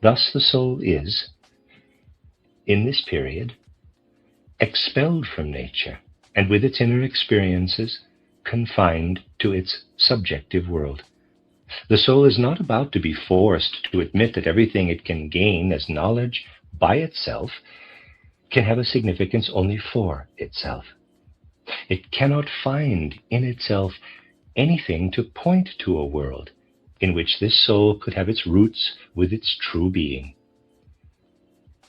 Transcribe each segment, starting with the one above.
Thus the soul is, in this period, expelled from nature, and with its inner experiences, confined to its subjective world. The soul is not about to be forced to admit that everything it can gain as knowledge by itself can have a significance only for itself. It cannot find in itself anything to point to a world in which this soul could have its roots with its true being.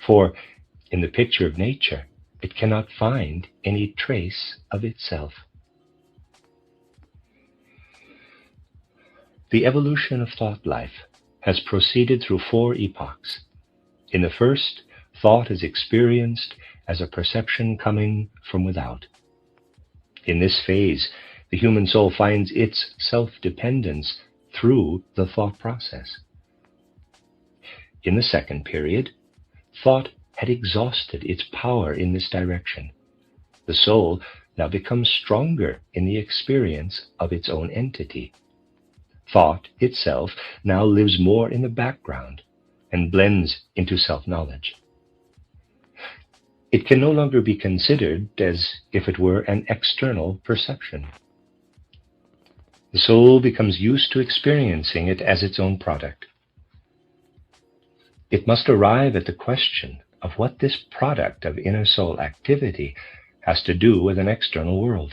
For in the picture of nature, it cannot find any trace of itself. The evolution of thought life has proceeded through 4 epochs. In the first, thought is experienced as a perception coming from without. In this phase, the human soul finds its self-dependence through the thought process. In the second period, thought had exhausted its power in this direction. The soul now becomes stronger in the experience of its own entity. Thought itself now lives more in the background and blends into self-knowledge. It can no longer be considered as if it were an external perception. The soul becomes used to experiencing it as its own product. It must arrive at the question of what this product of inner soul activity has to do with an external world.